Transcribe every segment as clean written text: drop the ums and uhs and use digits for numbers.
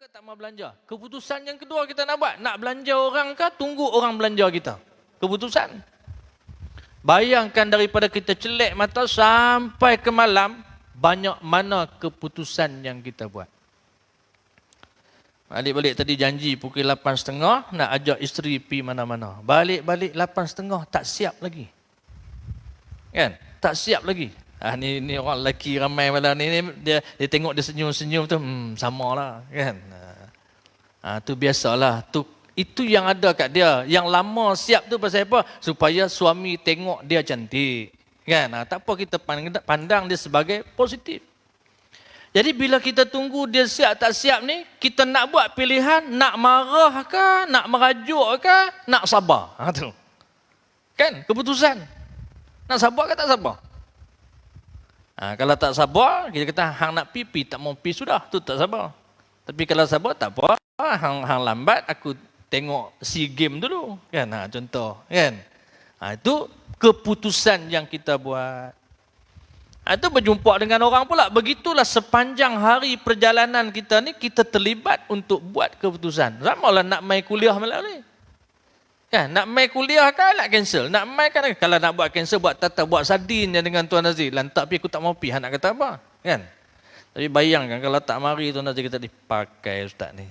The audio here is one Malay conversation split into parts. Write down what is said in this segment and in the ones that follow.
ke tak mau belanja? Keputusan yang kedua kita nak buat, nak belanja orang ke tunggu orang belanja kita? Keputusan. Bayangkan daripada kita celek mata sampai ke malam, banyak mana keputusan yang kita buat. Balik-balik tadi janji pukul 8.30 nak ajak isteri pergi mana-mana. Balik-balik 8.30 tak siap lagi. Kan? Tak siap lagi. Ni orang lelaki ramai malam ni dia tengok dia senyum-senyum tu samalah kan. Tu biasalah. Itu yang ada kat dia. Yang lama siap tu pasal apa? Supaya suami tengok dia cantik. Kan? Tak apa kita pandang dia sebagai positif. Jadi bila kita tunggu dia siap tak siap ni, kita nak buat pilihan, nak marah ke, nak merajuk ke, nak sabar. Tu. Kan? Keputusan. Nak sabar ke tak sabar? Kalau tak sabar, kita kata hang nak pipi, tak mau pi sudah, tu tak sabar. Tapi kalau sabar tak apa, hang lambat, aku tengok SEA Games dulu. Kan? Contoh. Kan? Itu keputusan yang kita buat. Itu berjumpa dengan orang pula. Begitulah sepanjang hari perjalanan kita ni, kita terlibat untuk buat keputusan. Samalah nak mai kuliah malam ni. Kan? Nak mai kuliah kan nak cancel. Nak mai kan kalau nak buat cancel, buat tata, buat sardin dengan Tuan Aziz. Lantak pergi aku tak mau pergi. Nak kata apa? Kan? Tapi bayangkan kalau tak mari Tuan Aziz kata dipakai ustaz ni.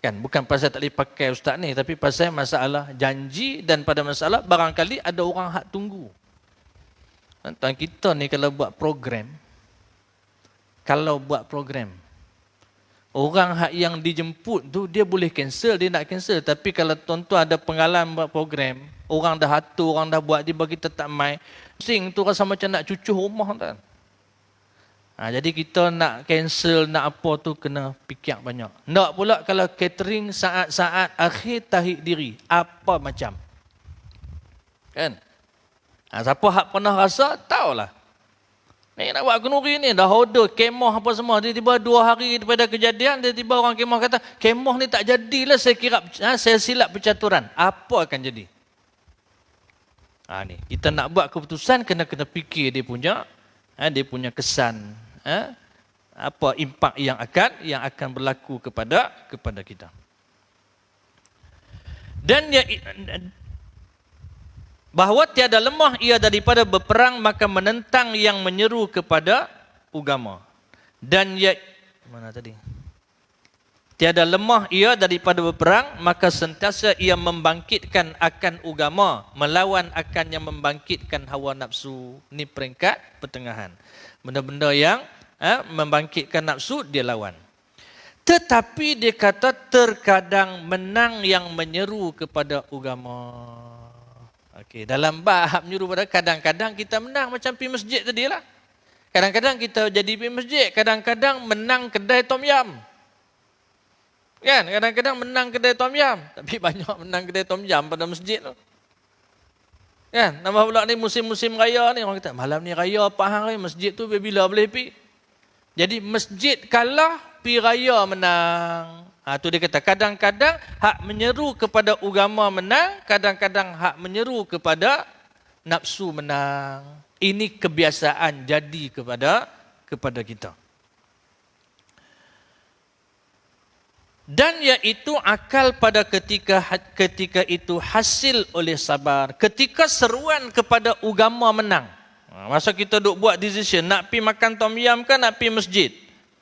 Kan? Bukan pasal tak boleh pakai ustaz ni, tapi pasal masalah janji dan pada masalah barangkali ada orang hak tunggu. Tuan kita ni kalau buat program, orang hak yang dijemput tu dia boleh cancel, dia nak cancel. Tapi kalau tuan-tuan ada pengalaman buat program, orang dah atur, orang dah buat, dia bagi kita tak mai, pusing tu rasa macam nak cucuh rumah kan. Jadi kita nak cancel, nak apa tu kena fikir banyak. Nak pula kalau catering saat-saat akhir tahid diri, apa macam. Kan? Siapa hak pernah rasa, tahulah. Ni nak buat kenuri ni, dah order kemah apa semua. Tiba-tiba 2 hari daripada kejadian, tiba-tiba orang kemah kata, kemah ni tak jadilah, saya silap percaturan. Apa akan jadi? Ni kita nak buat keputusan, kena fikir dia punya kesan. Apa impak yang akan berlaku kepada kita. Dan bahawa tiada lemah ia daripada berperang, maka menentang yang menyeru kepada agama. Dan mana tadi? Tiada lemah ia daripada berperang, maka sentiasa ia membangkitkan akan agama, melawan akan yang membangkitkan hawa nafsu. Ini peringkat pertengahan. Benda-benda yang membangkitkan nafsu, dia lawan. Tetapi dia kata terkadang menang yang menyeru kepada agama. Okey, dalam bab menyuruh pada kadang-kadang kita menang macam pergi masjid tadi lah. Kadang-kadang kita jadi pergi masjid, kadang-kadang menang kedai tom yam. Kan? Kadang-kadang menang kedai tom yam, tapi banyak menang kedai tom yam pada masjid tu. Kan? Nama pula ni musim-musim raya ni, orang kata malam ni raya apa hang masjid tu bila boleh pergi. Jadi masjid kalah, pergi raya menang. Tu dia kata kadang-kadang hak menyeru kepada agama menang, kadang-kadang hak menyeru kepada nafsu menang. Ini kebiasaan jadi kepada kita. Dan iaitu akal pada ketika itu hasil oleh sabar. Ketika seruan kepada agama menang. Masa kita duk buat decision, nak pergi makan tom yam ke nak pergi masjid?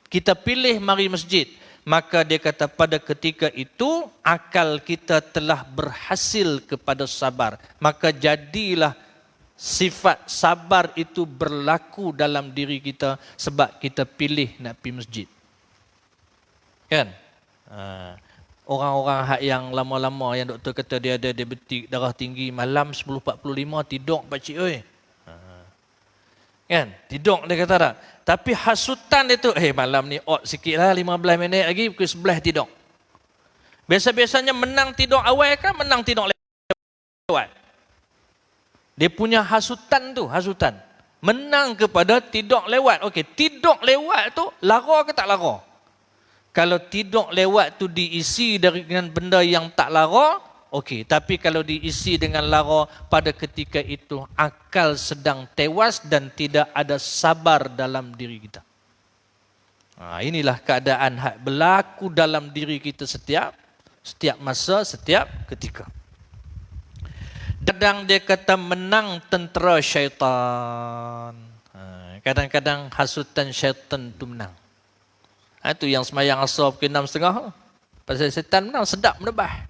Kita pilih mari masjid. Maka dia kata pada ketika itu akal kita telah berhasil kepada sabar. Maka jadilah sifat sabar itu berlaku dalam diri kita sebab kita pilih nak pergi masjid. Kan? Orang-orang hak yang lama-lama yang doktor kata dia ada diabetik darah tinggi, malam 10.45 tidur pakcik oi. Kan? Tidur dia kata tak. Tapi hasutan dia tu, malam ni sikit lah 15 minit lagi pukul 11 tidur. Biasa-biasanya menang tidur awal kan, menang tidur lewat. Dia punya hasutan tu, hasutan. Menang kepada tidur lewat. Okey, tidur lewat tu lara ke tak lara? Kalau tidur lewat tu diisi dengan benda yang tak lara, okey. Tapi kalau diisi dengan lara, pada ketika itu akal sedang tewas dan tidak ada sabar dalam diri kita. Inilah keadaan hak berlaku dalam diri kita setiap masa, setiap ketika. Kadang dia kata menang tentera syaitan. Kadang-kadang hasutan syaitan tu menang. Itu yang semayang asar pukul 6.30. Pasal syaitan menang, sedap menebah.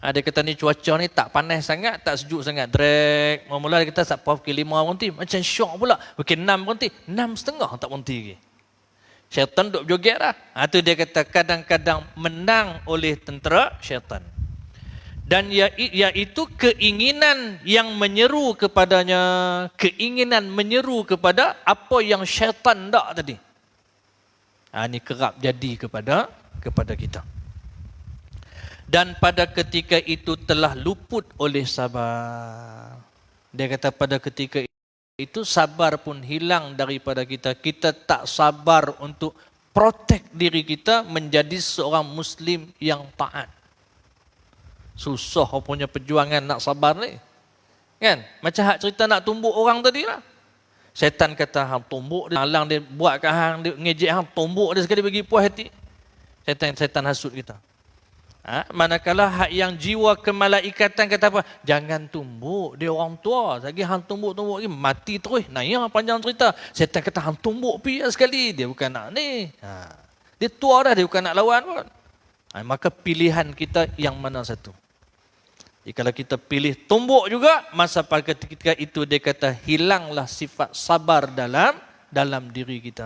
Dia kata ni cuaca ni tak panas sangat, tak sejuk sangat. Drag. Mula-mula dia kata sampai pukul 5 berhenti. Macam syok pula. Pukul 6 berhenti. 6.30 tak berhenti lagi. Syaitan duk joget lah. Itu dia kata kadang-kadang menang oleh tentera syaitan. Dan iaitu keinginan yang menyeru kepadanya, keinginan menyeru kepada apa yang syaitan tak tadi. Ini kerap jadi kepada kita. Dan pada ketika itu telah luput oleh sabar. Dia kata pada ketika itu sabar pun hilang daripada kita. Kita tak sabar untuk protect diri kita menjadi seorang Muslim yang taat. Susah punya perjuangan nak sabar ni. Kan? Macam hak cerita nak tumbuk orang tadi lah. Syaitan kata, hang tumbuk dia, halang dia buat kat hang, dia ngejek hang, tumbuk dia sekali bagi puas hati. Syaitan hasut kita. Manakala hak yang jiwa kemalaikatan kata apa? Jangan tumbuk, dia orang tua. Lagi hang tumbuk lagi, mati terus. Naya panjang cerita. Syaitan kata, hang tumbuk pergi sekali. Dia bukan nak ni. Dia tua dah, dia bukan nak lawan pun. Maka pilihan kita yang mana satu? Kalau kita pilih tumbuk juga, masa pada ketika itu dia kata hilanglah sifat sabar dalam diri kita.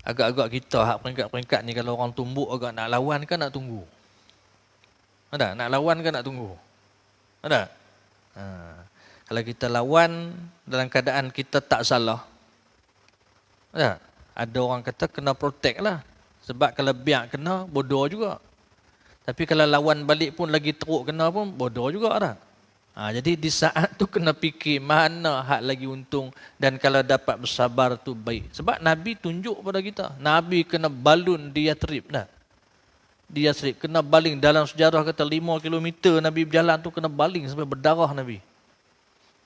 Agak-agak kita hak peringkat-peringkat ni kalau orang tumbuk agak nak lawan kan nak tunggu? Ada? Nak lawan kan nak tunggu? Ada? Kalau kita lawan dalam keadaan kita tak salah. Ada? Ada orang kata kena protect lah. Sebab kalau biar kena, bodoh juga. Tapi kalau lawan balik pun lagi teruk kena pun, bodoh juga dah. Jadi di saat tu kena fikir mana hak lagi untung. Dan kalau dapat bersabar tu baik. Sebab Nabi tunjuk pada kita. Nabi kena balun di Yathrib dah. Di Yathrib kena baling. Dalam sejarah kata 5 kilometer Nabi berjalan tu kena baling sampai berdarah Nabi.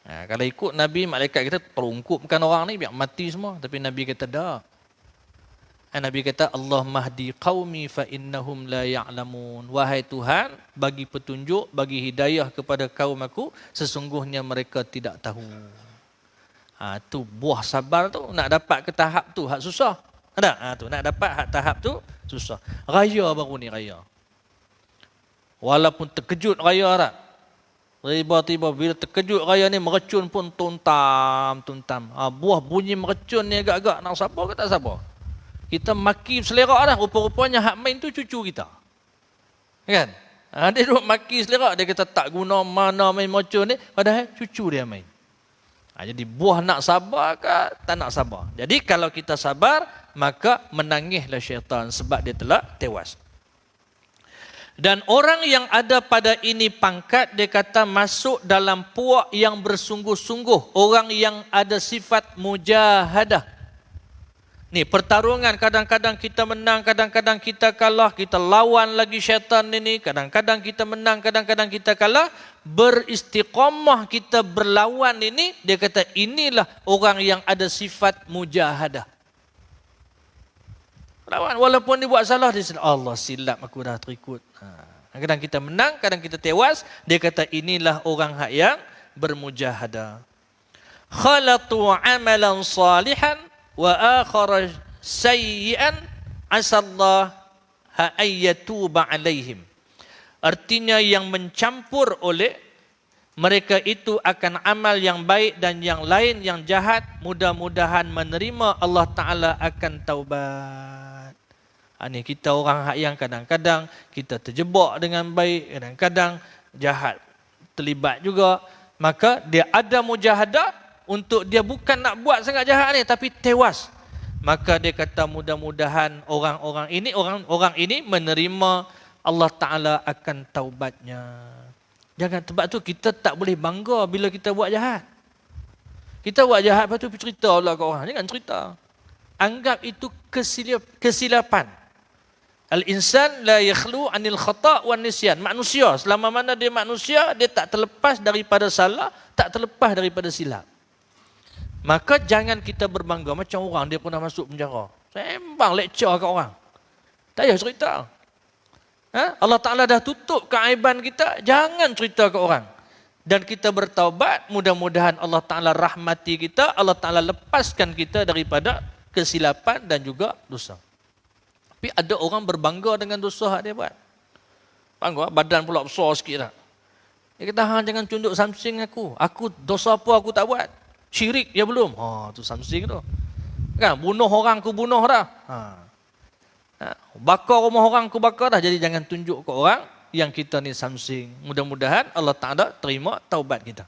Kalau ikut Nabi, malaikat kita perungkupkan orang ni biar mati semua. Tapi Nabi kata dah. Nabi kata, Allah mahdi qaumi fa innahum la ya'lamun. Wahai Tuhan, bagi petunjuk, bagi hidayah kepada kaum aku, sesungguhnya mereka tidak tahu. Tu buah sabar tu, nak dapat ke tahap tu, hak susah. Ada? Tu nak dapat hak tahap tu, susah. Raya baru ni raya. Walaupun terkejut raya tak? Tiba-tiba bila terkejut raya ni, merecun pun tuntam. Buah bunyi merecun ni agak-agak nak sabar ke tak sabar? Kita maki selerak dah. Rupa-rupanya hak main tu cucu kita. Kan? Dia duduk maki selerak. Dia kata tak guna mana main mocor ni. Padahal cucu dia main. Jadi buah nak sabar ke tak nak sabar. Jadi kalau kita sabar, maka menangislah syaitan sebab dia telah tewas. Dan orang yang ada pada ini pangkat, dia kata masuk dalam puak yang bersungguh-sungguh. Orang yang ada sifat mujahadah. Ni pertarungan, kadang-kadang kita menang, kadang-kadang kita kalah, kita lawan lagi syaitan ini, kadang-kadang kita menang, kadang-kadang kita kalah. Beristiqamah kita berlawan ini, dia kata inilah orang yang ada sifat mujahadah. Lawan, walaupun dia buat salah, dia Allah silap aku dah terikut. Kadang kita menang, kadang kita tewas, dia kata inilah orang hak yang bermujahadah. Khalatu amalan salihan wa akhara sayyi'an asallah ayyatuba alaihim. Artinya yang mencampur oleh mereka itu akan amal yang baik dan yang lain yang jahat, mudah-mudahan menerima Allah Ta'ala akan taubat. Ini kita orang yang kadang-kadang kita terjebak dengan baik, kadang-kadang jahat terlibat juga. Maka dia ada mujahadah untuk dia bukan nak buat sangat jahat ni, tapi tewas. Maka dia kata mudah-mudahan orang ini menerima Allah Ta'ala akan taubatnya. Jangan, sebab tu kita tak boleh bangga bila kita buat jahat. Kita buat jahat, lepas tu cerita pula kat orang. Jangan cerita. Anggap itu kesilapan. Al-insan la yakhlu anil khata' wan nisyan. Manusia, selama mana dia manusia, dia tak terlepas daripada salah, tak terlepas daripada silap. Maka jangan kita berbangga macam orang dia pernah masuk penjara. Sembang lecture kat orang. Tak payah cerita. Allah Ta'ala dah tutup keaiban kita, jangan cerita ke orang. Dan kita bertaubat, mudah-mudahan Allah Ta'ala rahmati kita, Allah Ta'ala lepaskan kita daripada kesilapan dan juga dosa. Tapi ada orang berbangga dengan dosa yang dia buat. Bangga, badan pula besar sikit dah. Dia kata, jangan tunduk something aku. Aku dosa apa aku tak buat? Syirik ya belum? Tu something tu. Kan, bunuh orang aku bunuh dah. Bakar rumah orang aku bakar dah. Jadi jangan tunjuk ke orang yang kita ni something. Mudah-mudahan Allah Ta'ala terima taubat kita.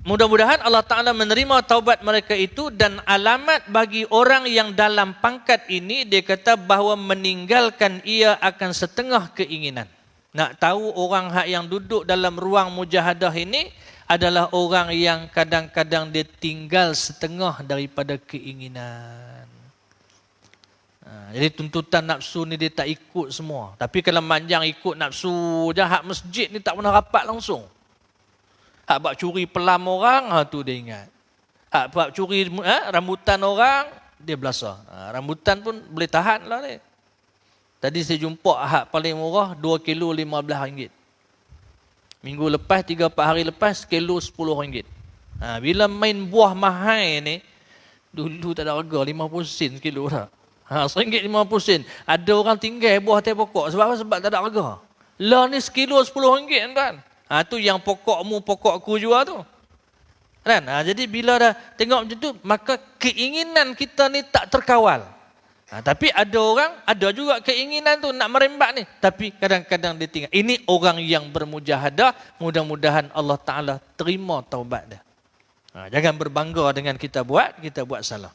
Mudah-mudahan Allah Ta'ala menerima taubat mereka itu, dan alamat bagi orang yang dalam pangkat ini, dia kata bahawa meninggalkan ia akan setengah keinginan. Nak tahu orang hak yang duduk dalam ruang mujahadah ini adalah orang yang kadang-kadang dia tinggal setengah daripada keinginan. Jadi tuntutan nafsu ni dia tak ikut semua. Tapi kalau manjang ikut nafsu je, hak masjid ni tak pernah rapat langsung. Hak bab curi pelam orang, tu dia ingat. Hak bab curi rambutan orang, dia belasa. Rambutan pun boleh tahan lah ni. Tadi saya jumpa hak paling murah 2 kilo RM15. Minggu lepas, 3-4 hari lepas, kilo RM10. Bila main buah mahal ni, dulu tak ada harga, 50 sen kilo dah. RM1.50. Ada orang tinggal buah teh pokok. Sebab apa? Sebab tak ada harga. Lah ni sekilo RM10 kan. Tu yang pokokmu, pokokku jual tu. Kan? Jadi bila dah tengok macam tu, maka keinginan kita ni tak terkawal. Tapi ada orang, ada juga keinginan tu nak merembat ni. Tapi kadang-kadang dia tinggal. Ini orang yang bermujahadah, mudah-mudahan Allah Ta'ala terima taubat dia. Jangan berbangga dengan kita buat salah.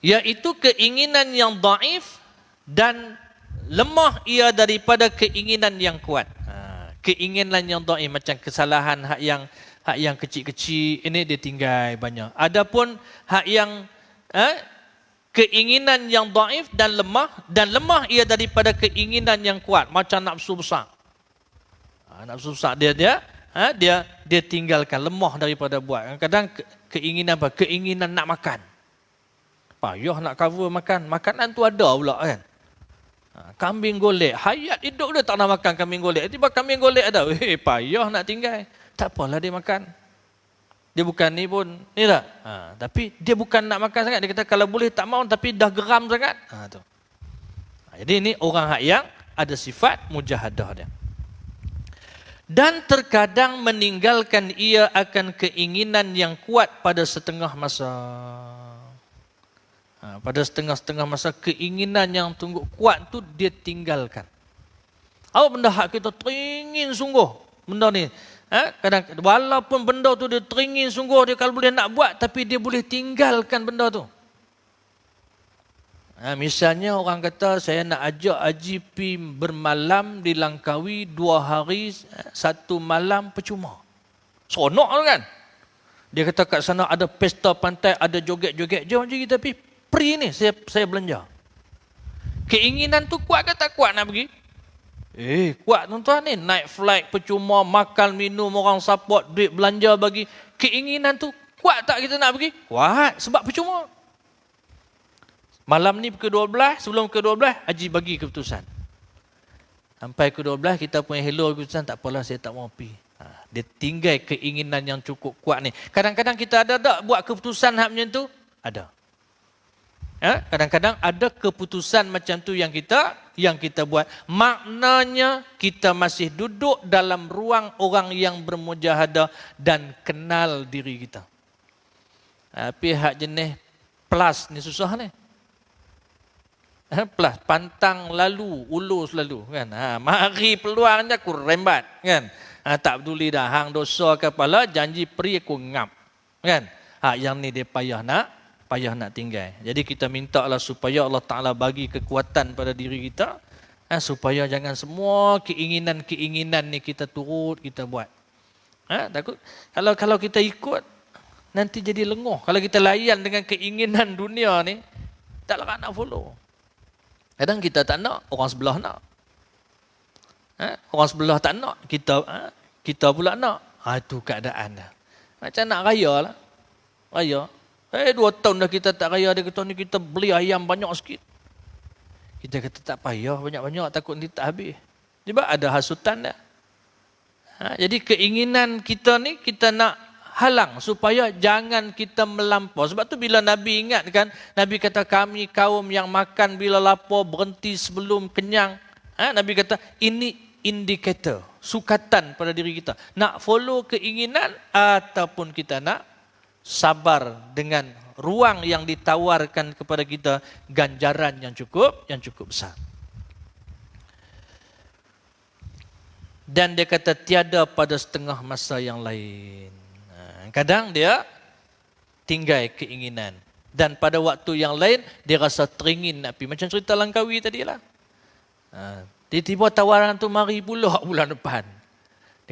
Iaitu keinginan yang dhaif dan lemah ia daripada keinginan yang kuat. Keinginan yang dhaif macam kesalahan hak yang kecil-kecil ini dia tinggal banyak. Adapun hak yang keinginan yang dhaif dan lemah ia daripada keinginan yang kuat, macam nafsu besar. Nafsu besar dia tinggalkan, lemah daripada buat. Kadang keinginan apa? Keinginan nak makan. Payah nak cover makan. Makanan tu ada pula kan. Kambing golek. Hayat hidup dia tak nak makan kambing golek. Tiba kambing golek ada. Payah nak tinggal. Tak apalah dia makan. Dia bukan ni pun. Ni tak? Tapi dia bukan nak makan sangat. Dia kata kalau boleh tak mau tapi dah geram sangat. Tu. Jadi ini orang hak yang ada sifat mujahadah dia. Dan terkadang meninggalkan ia akan keinginan yang kuat pada setengah masa. Pada setengah-setengah masa keinginan yang tunggu kuat tu dia tinggalkan. Apa benda hak kita teringin sungguh benda ni. Kadang walaupun benda tu dia teringin sungguh, dia kalau boleh nak buat tapi dia boleh tinggalkan benda tu. Misalnya orang kata saya nak ajak Haji pi bermalam di Langkawi 2 hari 1 malam percuma. Seronok kan? Dia kata kat sana ada pesta pantai, ada joget-joget. Jom je kita pi. Free ni saya belanja. Keinginan tu kuat ke tak kuat nak pergi? Kuat tuan-tuan ni. Naik flight percuma, makan minum orang support, duit belanja bagi. Keinginan tu kuat tak kita nak pergi? Kuat sebab percuma. Malam ni pukul 12, sebelum pukul 12 Haji bagi keputusan. Sampai pukul 12 kita punya hello keputusan, tak apalah saya tak mau pergi. Dia tinggal keinginan yang cukup kuat ni. Kadang-kadang kita ada tak buat keputusan hak macam tu? Ada. Kadang-kadang ada keputusan macam tu yang kita buat. Maknanya kita masih duduk dalam ruang orang yang bermujahadah dan kenal diri kita. Tapi hak jenis plus ni susah ni. Plus pantang lalu, ulus lalu kan. Mari peluangnya aku rembat kan. Tak peduli dah hang dosa kepala, janji peri aku ngap kan. Yang ni dia payah nak tinggal. Jadi kita mintalah supaya Allah Ta'ala bagi kekuatan pada diri kita. Supaya jangan semua keinginan-keinginan ni kita turut, kita buat. Takut kalau kita ikut, nanti jadi lenguh. Kalau kita layan dengan keinginan dunia ni, taklah nak follow. Kadang kita tak nak, orang sebelah nak. Orang sebelah tak nak, kita pula nak. Itu keadaan dah. Macam nak raya lah. Raya. 2 tahun dah kita tak raya. Dia kata ni kita beli ayam banyak sikit. Kita kata tak payah banyak-banyak, takut nanti tak habis. Sebab ada hasutan dah. Jadi keinginan kita ni kita nak halang supaya jangan kita melampau. Sebab tu bila Nabi ingatkan, Nabi kata kami kaum yang makan bila lapar, berhenti sebelum kenyang. Nabi kata ini indikator, sukatan pada diri kita. Nak follow keinginan ataupun kita nak sabar dengan ruang yang ditawarkan kepada kita, ganjaran yang cukup besar. Dan dia kata tiada pada setengah masa yang lain. Kadang dia tinggal keinginan. Dan pada waktu yang lain, dia rasa teringin nak pergi. Macam cerita Langkawi tadilah. Tiba-tiba tawaran tu mari pula bulan depan.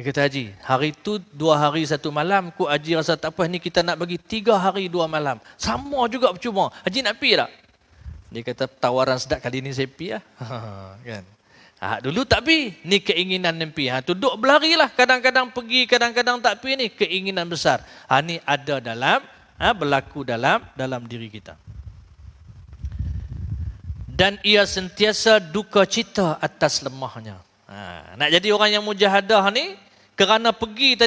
Dia kata, Haji, hari tu 2 hari 1 malam. Ku Haji rasa tak apa, ni kita nak bagi 3 hari 2 malam. Sama juga percuma. Haji nak pergi tak? Dia kata, tawaran sedap kali ni saya pergi lah. Kan? Dulu tak pergi, ni keinginan yang pergi. Duduk berlarilah, kadang-kadang pergi, kadang-kadang tak pergi, ni keinginan besar. Ni ada dalam, berlaku dalam diri kita. Dan ia sentiasa duka cita atas lemahnya. Nak jadi orang yang mujahadah ni, kerana pergi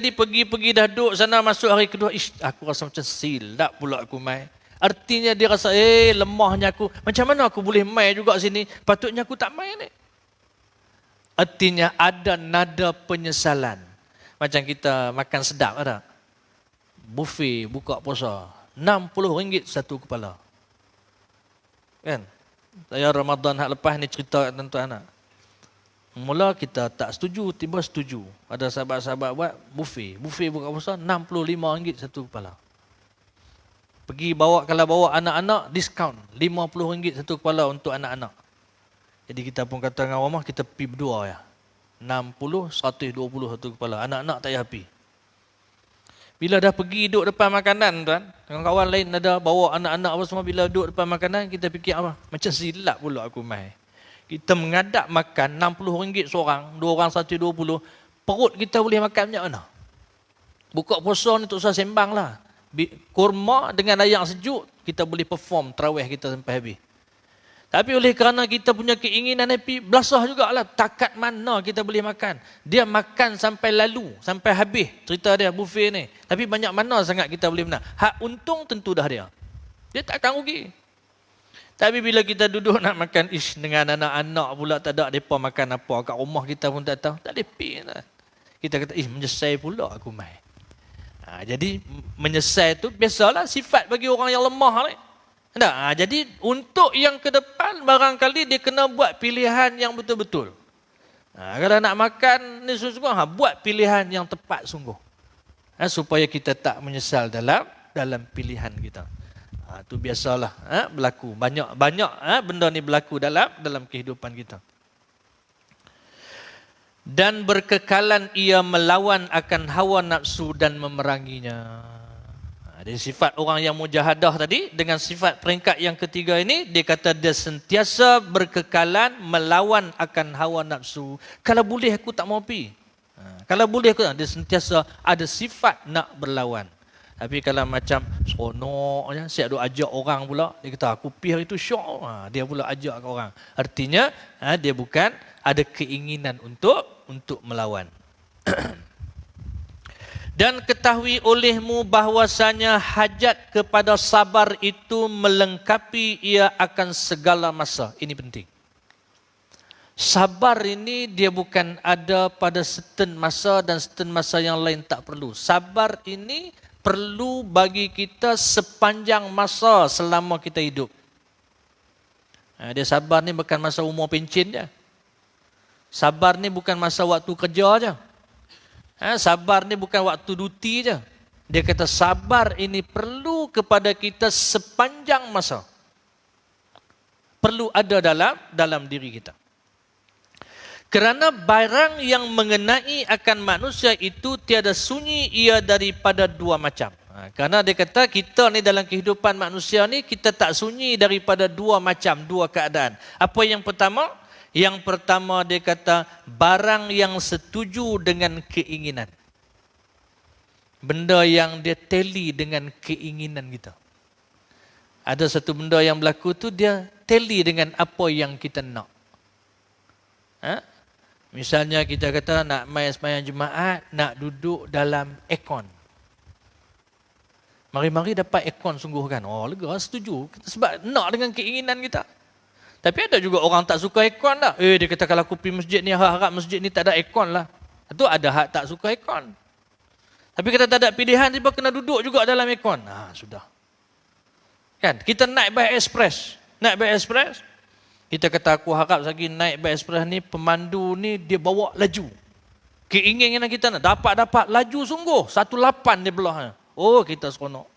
dah duduk sana, masuk hari kedua, aku rasa macam silap pula aku mai. Artinya dia rasa, lemahnya aku, macam mana aku boleh mai juga sini, patutnya aku tak mai ni. Artinya ada nada penyesalan. Macam kita makan sedap ada. Buffet buka puasa. RM60 satu kepala. Kan? Saya Ramadan hak lepas ni cerita kat tuan-tuan anak. Mula kita tak setuju, tiba setuju. Ada sahabat-sahabat buat buffet. Buffet buka puasa RM65 satu kepala. Kalau bawa anak-anak, diskaun RM50 satu kepala untuk anak-anak. Jadi kita pun kata dengan rumah, kita pergi berdua ya. 60, 120 satu kepala. Anak-anak tak payah pergi. Bila dah pergi duduk depan makanan tuan, dengan kawan lain ada bawa anak-anak apa semua, bila duduk depan makanan, kita fikir apa? Macam silap pula aku mai. Kita mengadap makan RM60 seorang, 2 orang 120, perut kita boleh makan banyak mana? Buka puasa ni tak usah sembang lah. Kurma dengan air sejuk, kita boleh perform tarawih kita sampai habis. Tapi oleh kerana kita punya keinginan happy, belasah jugalah takat mana kita boleh makan. Dia makan sampai lalu, sampai habis cerita dia buffet ni. Tapi banyak mana sangat kita boleh menang. Hak untung tentu dah dia. Dia takkan rugi. Tapi bila kita duduk nak makan dengan anak-anak pula tak ada mereka makan apa. Kat rumah kita pun tak tahu. Tak ada pin lah. Kita kata, menyesal pula aku mai. Jadi menyesal tu biasalah sifat bagi orang yang lemah ni. Jadi untuk yang ke depan barangkali dia kena buat pilihan yang betul-betul. Kalau nak makan ni sungguh, buat pilihan yang tepat sungguh. Supaya kita tak menyesal dalam pilihan kita. Itu biasalah berlaku. Banyak benda ni berlaku dalam kehidupan kita. Dan berkekalan ia melawan akan hawa nafsu dan memeranginya. Dari sifat orang yang mujahadah tadi, dengan sifat peringkat yang ketiga ini, dia kata dia sentiasa berkekalan melawan akan hawa nafsu. Kalau boleh aku tak mau pergi. Kalau boleh aku tak, dia sentiasa ada sifat nak berlawan. Tapi kalau macam seronok je, siap duk ajak orang pula, dia kata aku pergi hari tu syok, dia pula ajak ke orang. Artinya dia bukan ada keinginan untuk melawan. Dan ketahui olehmu bahwasanya hajat kepada sabar itu melengkapi ia akan segala masa. Ini penting. Sabar ini dia bukan ada pada certain masa dan certain masa yang lain tak perlu. Sabar ini perlu bagi kita sepanjang masa selama kita hidup. Dia sabar ni bukan masa umur pencen je. Sabar ni bukan masa waktu kerja je. Sabar ni bukan waktu duti je. Dia kata sabar ini perlu kepada kita sepanjang masa. Perlu ada dalam diri kita. Kerana barang yang mengenai akan manusia itu tiada sunyi ia daripada 2 macam. Kerana dia kata kita ni dalam kehidupan manusia ni kita tak sunyi daripada 2 macam, 2 keadaan. Apa yang pertama? Yang pertama dia kata, barang yang setuju dengan keinginan. Benda yang dia tally dengan keinginan kita. Ada satu benda yang berlaku tu dia tally dengan apa yang kita nak. Misalnya kita kata nak mai sembahyang Jumaat, nak duduk dalam aircon. Mari-mari dapat aircon sungguh kan. Oh lega, setuju. Sebab nak dengan keinginan kita. Tapi ada juga orang tak suka aircon dah. Dia kata kalau aku pergi masjid ni, harap masjid ni tak ada aircon lah. Itu ada hak tak suka aircon. Tapi kita tak ada pilihan, tiba kena duduk juga dalam aircon. Sudah. Kan? Kita naik by express. Naik by express. Kita kata aku harap lagi naik by express ni, pemandu ni dia bawa laju. Keinginan kita nak dapat laju sungguh. 18 dia belahnya. Oh kita seronok.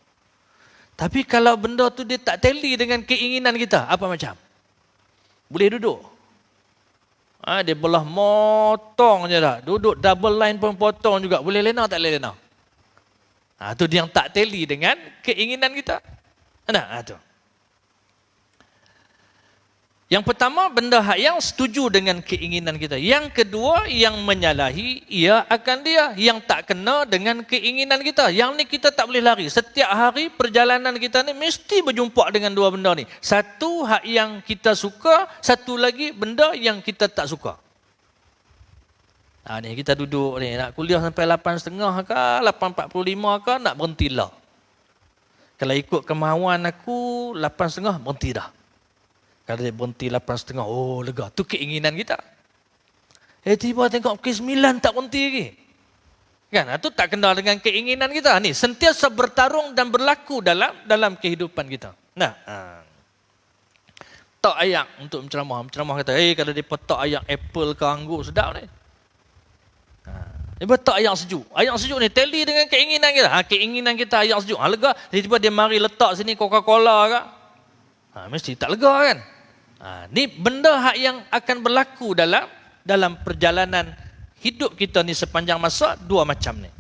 Tapi kalau benda tu dia tak tally dengan keinginan kita, apa macam? Boleh duduk. Dia belah motong je dah. Duduk double line pun potong juga. Boleh lena tak boleh lena? Tu dia yang tak tally dengan keinginan kita. Tu. Yang pertama, benda yang setuju dengan keinginan kita. Yang kedua, yang menyalahi, ia akan dia. Yang tak kena dengan keinginan kita. Yang ni kita tak boleh lari. Setiap hari perjalanan kita ni mesti berjumpa dengan dua benda ni. Satu, hak yang kita suka. Satu lagi, benda yang kita tak suka. Ni kita duduk ni. Nak kuliah sampai 8.30 ke, 8.45 ke, nak berhentilah. Kalau ikut kemahuan aku, 8.30 berhenti dah. Kalau dia berhenti 8.30, oh lega. Tu keinginan kita. Tiba tengok pukul 9 tak berhenti lagi. Kan? Itu tak kenal dengan keinginan kita. Ni sentiasa bertarung dan berlaku dalam kehidupan kita. Tak ayak untuk menceramah. Menceramah kata, kalau dia petak ayak apple ke anggur, sedap ni. Dia betul ayak sejuk. Ayak sejuk ni tally dengan keinginan kita. Keinginan kita ayak sejuk. Lega. Tiba-tiba dia mari letak sini Coca-Cola ke. Mesti tak lega kan. Ni benda hak yang akan berlaku dalam perjalanan hidup kita ni sepanjang masa, dua macam ni.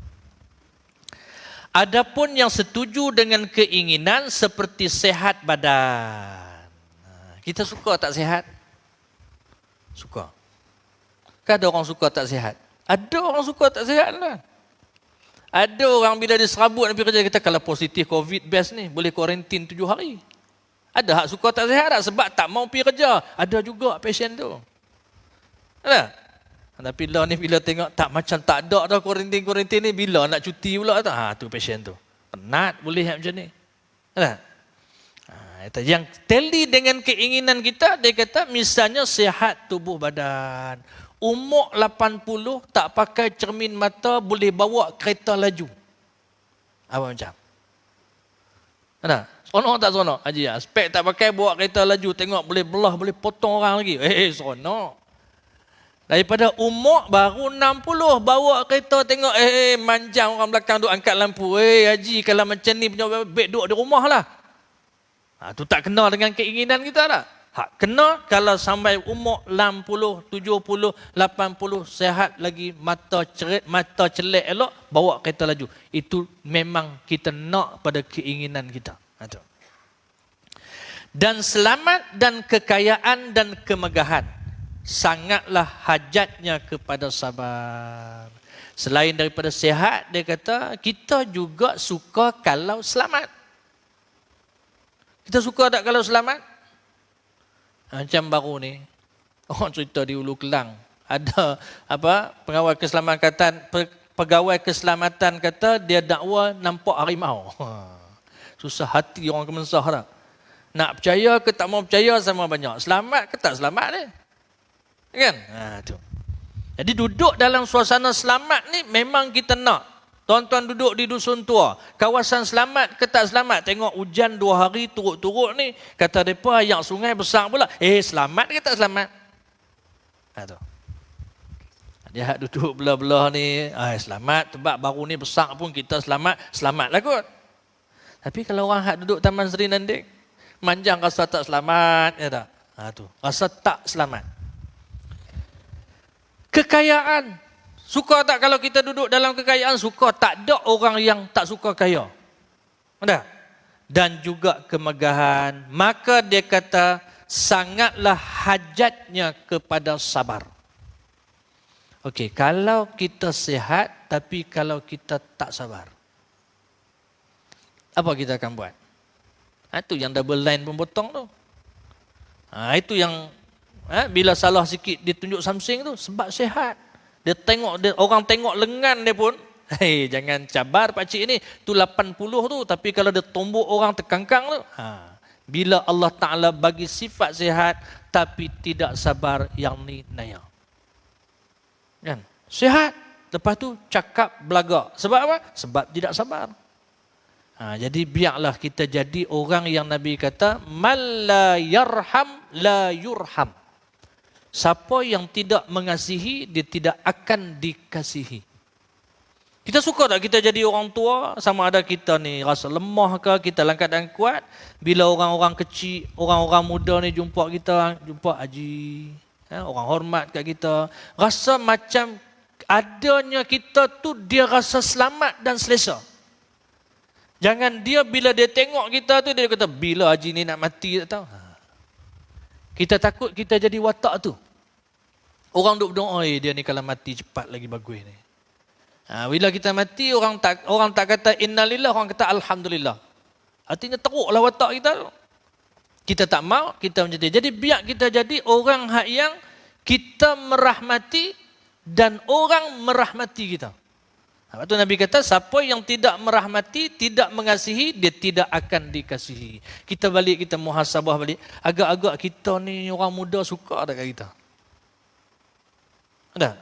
Adapun yang setuju dengan keinginan seperti sehat badan. Kita suka tak sihat? Suka. Kan ada orang suka tak sihat? Ada orang suka tak sihat lah. Ada orang bila dia serabut pergi kerja, kita kalau positif COVID best ni, boleh kuarantin 7 hari. Ada hak suka tak sihat tak? Sebab tak mau pergi kerja. Ada juga pasien tu. Ada? Tapi bila tengok tak macam tak ada dah kuarantin ni, bila nak cuti pula tak? Tu pasien tu. Penat boleh macam ni. Ada? Yang tally dengan keinginan kita, dia kata misalnya sihat tubuh badan. Umur 80 tak pakai cermin mata boleh bawa kereta laju. Apa macam? Ada? Seronok tak seronok? Haji, spek tak pakai bawa kereta laju. Tengok boleh belah, boleh potong orang lagi. Seronok. Daripada umur baru 60 bawa kereta tengok manjang orang belakang duk angkat lampu. Haji kalau macam ni punya baik duduk di rumah lah. Tu tak kena dengan keinginan kita tak? Kena kalau sampai umur 60, 70, 80, sehat lagi, mata celek elok, bawa kereta laju. Itu memang kita nak pada keinginan kita. Dan selamat dan kekayaan dan kemegahan sangatlah hajatnya kepada sabar. Selain daripada sehat, dia kata, kita juga suka kalau selamat. Kita suka tak kalau selamat? Macam baru ni, orang cerita di Hulu Kelang, ada pegawai keselamatan kata dia dakwa nampak harimau. Susah hati orang Kemensah tak? Nak percaya ke tak mau percaya sama banyak. Selamat ke tak selamat ni? Kan? Tu. Jadi duduk dalam suasana selamat ni memang kita nak. Tuan-tuan duduk di dusun tua, kawasan selamat ke tak selamat? Tengok hujan 2 hari turut-turut ni, kata mereka yang sungai besar pula. Selamat ke tak selamat? Tu. Dia duduk belah-belah ni, selamat, sebab baru ni besar pun kita selamatlah kot. Tapi kalau orang hak duduk Taman Seri Nandik, manjang rasa tak selamat, ya tak? Tu. Rasa tak selamat. Kekayaan. Suka tak kalau kita duduk dalam kekayaan? Suka. Tak ada orang yang tak suka kaya. Ada? Dan juga kemegahan. Maka dia kata, sangatlah hajatnya kepada sabar. Okey, kalau kita sihat tapi kalau kita tak sabar, apa kita akan buat? Itu yang double line pun potong tu. Itu yang bila salah sikit dia tunjuk something tu sebab sihat. Orang tengok lengan dia pun, hey, jangan cabar pakcik ni, tu 80 tu, tapi kalau dia tombok orang terkangkang tu. Bila Allah Ta'ala bagi sifat sihat tapi tidak sabar, yang ni naya. Kan? Sihat, lepas tu cakap belagak. Sebab apa? Sebab tidak sabar. Jadi biarlah kita jadi orang yang Nabi kata, man la yarham la yurham. Siapa yang tidak mengasihi, dia tidak akan dikasihi. Kita suka tak kita jadi orang tua, sama ada kita ni rasa lemah ke, kita dalam keadaan kuat. Bila orang-orang kecil, orang-orang muda ni jumpa kita, jumpa haji, orang hormat kat kita, rasa macam adanya kita tu dia rasa selamat dan selesa. Jangan dia bila dia tengok kita tu, dia kata, bila haji ni nak mati tak tahu. Kita takut kita jadi watak tu. Orang duk berdoa, dia ni kalau mati cepat lagi bagus ni. Bila kita mati, orang tak kata innalillah, orang kata alhamdulillah. Artinya teruklah watak kita tu. Kita tak mau, kita macam tu. Jadi biar kita jadi orang yang kita merahmati dan orang merahmati kita. Lepas tu Nabi kata, siapa yang tidak merahmati, tidak mengasihi, dia tidak akan dikasihi. Kita balik, kita muhasabah balik. Agak-agak kita ni orang muda suka tak kat kita? Ada?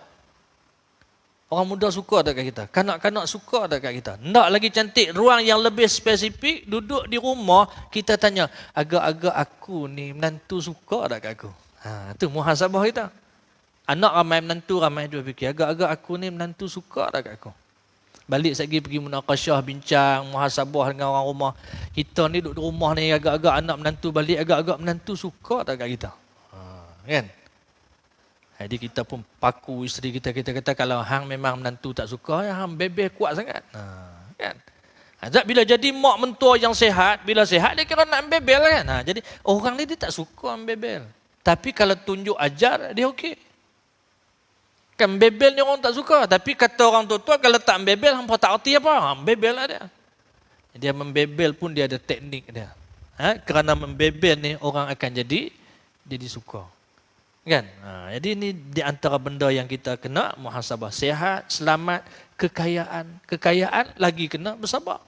Orang muda suka tak kat kita? Kanak-kanak suka tak kat kita? Nak lagi cantik, ruang yang lebih spesifik, duduk di rumah, kita tanya, agak-agak aku ni menantu suka tak kat aku? Tu muhasabah kita. Anak ramai menantu, ramai juga fikir, agak-agak aku ni menantu suka tak kat aku? Balik lagi pergi munakasyah, bincang, muhasabah dengan orang rumah. Kita ni duduk di rumah ni, agak-agak anak menantu balik, agak-agak menantu suka tak kat kita? Kan? Jadi kita pun paku isteri kita kata kalau hang memang menantu tak suka, hang bebel kuat sangat. Kan? Bila jadi mak mentua yang sihat, bila sihat dia kira nak bebel kan. Jadi orang ni dia tak suka bebel. Tapi kalau tunjuk ajar, dia okey. Kan bebel ni orang tak suka. Tapi kata orang tua-tua, kalau tak bebel, hampa tak erti apa. Bebel lah dia. Dia membebel pun dia ada teknik dia. Kerana membebel ni, orang akan jadi suka. Kan? Jadi ini di antara benda yang kita kena muhasabah. Sihat, selamat, kekayaan. Kekayaan lagi kena bersabar.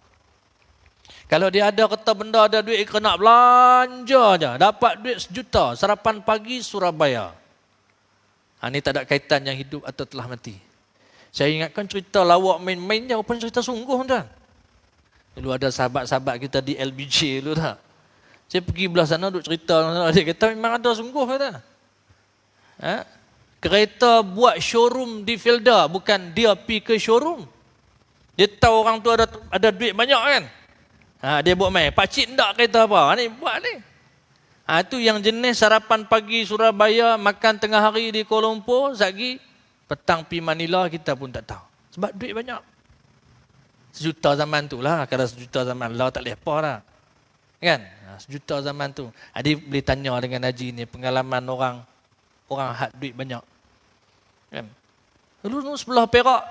Kalau dia ada kata benda, ada duit, kena belanja je. Dapat duit 1 juta. Sarapan pagi Surabaya. Ini tak ada kaitan yang hidup atau telah mati. Saya ingatkan cerita lawak main-main je, pun cerita sungguh tuan. Dulu ada sahabat-sahabat kita di LBJ dulu tak. Saya pergi belah sana duk cerita, dia kata memang ada sungguh kata. Kereta buat showroom di Felda, bukan dia pergi ke showroom. Dia tahu orang tu ada duit banyak kan. Dia buat main, pakcik ndak kereta apa, ni buat ni. Itu yang jenis sarapan pagi Surabaya, makan tengah hari di Kuala Lumpur, sagi petang pi Manila kita pun tak tahu. Sebab duit banyak. 1 juta zaman tu lah, kalau 1 juta zaman lah tak boleh apa lah. Kan? 1 juta zaman tu. Dia boleh tanya dengan Haji ni, pengalaman orang hak duit banyak. Kan? Dulu sebelah Perak,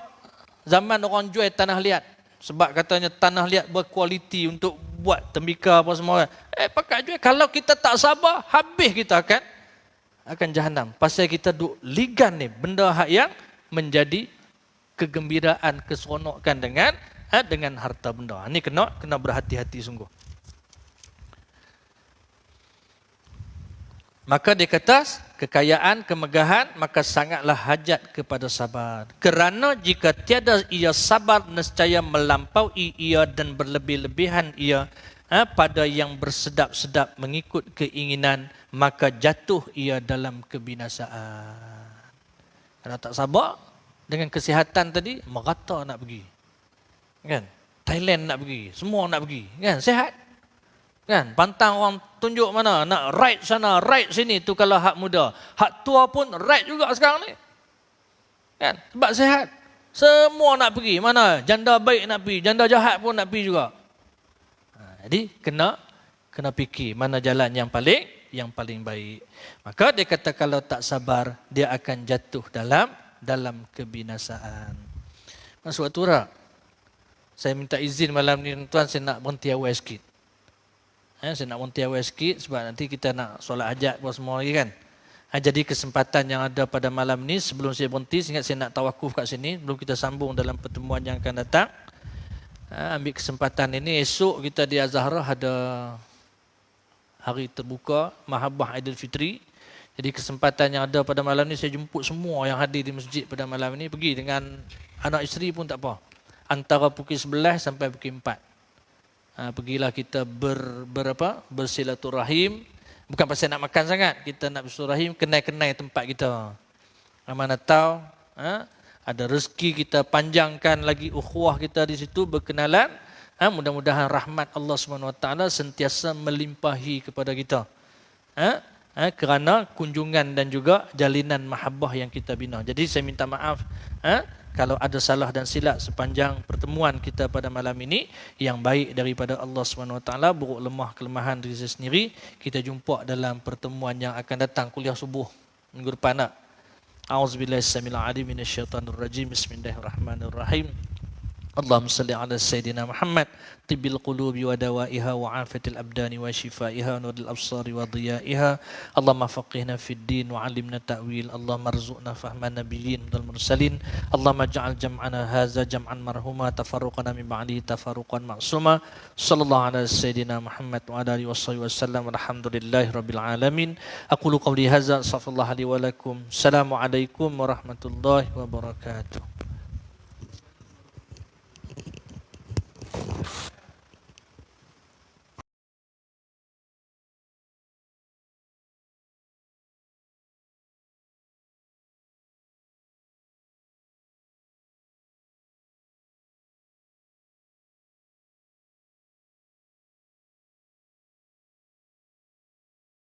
zaman orang jual tanah liat. Sebab katanya tanah liat berkualiti untuk buat tembika apa semua. Pakat jual. Kalau kita tak sabar, habis kita akan jahanam. Pasal kita duk ligan ni, benda hak yang menjadi kegembiraan, keseronokan dengan harta benda. Ini kena berhati-hati sungguh. Maka dia kata, kekayaan, kemegahan, maka sangatlah hajat kepada sabar. Kerana jika tiada ia sabar, nescaya melampaui ia dan berlebih-lebihan ia pada yang bersedap-sedap mengikut keinginan, maka jatuh ia dalam kebinasaan. Kalau tak sabar, dengan kesihatan tadi, merata nak pergi. Kan? Thailand nak pergi, semua nak pergi. Kan? Sihat. Kan, pantang orang tunjuk mana, nak ride sana, ride sini, tu kalau hak muda. Hak tua pun ride juga sekarang ni. Kan, sebab sihat. Semua nak pergi, mana janda baik nak pergi, janda jahat pun nak pergi juga. Jadi kena fikir mana jalan yang yang paling baik. Maka dia kata kalau tak sabar, dia akan jatuh dalam kebinasaan. Masuk waktu tak? Saya minta izin malam ni tuan, saya nak berhenti awal sikit. Saya nak berhenti awal sikit sebab nanti kita nak solat hajat buat semua lagi kan. Jadi kesempatan yang ada pada malam ni, sebelum saya berhenti, ingat saya nak tawakuf kat sini, belum kita sambung dalam pertemuan yang akan datang. Ambil kesempatan ini, esok kita di Azhara ada hari terbuka Mahabbah Aidilfitri. Jadi kesempatan yang ada pada malam ni, saya jemput semua yang hadir di masjid pada malam ini, pergi dengan anak isteri pun tak apa. Antara pukul 11 sampai pukul 4. Pergilah kita bersilaturahim. Bukan pasal nak makan sangat, kita nak bersilaturahim, kenal-kenal tempat kita. Mana tahu ada rezeki kita panjangkan lagi ukhuwah kita di situ, berkenalan. Mudah-mudahan rahmat Allah SWT sentiasa melimpahi kepada kita. Kerana kunjungan dan juga jalinan mahabbah yang kita bina. Jadi saya minta maaf kalau ada salah dan silap sepanjang pertemuan kita pada malam ini. Yang baik daripada Allah SWT, buruk lemah kelemahan diri saya sendiri. Kita jumpa dalam pertemuan yang akan datang, kuliah subuh minggu depan nak. A'udzubillahi samil alim minasyaitanir rajim. Bismillahirrahmanirrahim. Allahumma salli ala Sayyidina Muhammad tibbil qulubi wa dawaiha wa afatil abdani wa shifaiha wa nuril absari wa dhiyaiha. Allahumma faqihna fid din wa alimna ta'wil. Allahumma arzuqna fahman nabiyyin wal mursalin. Allahumma ja'al jam'ana hadza jam'an marhuma, tafarruqana min ba'dihi tafarruqan ma'suma. Sallallahu ala Sayyidina Muhammad wa ala alihi wasallam. Alhamdulillahi rabbil alamin. Aqulu qawli hadza, astaghfirullah li wa lakum. Assalamualaikum warahmatullahi wabarakatuh.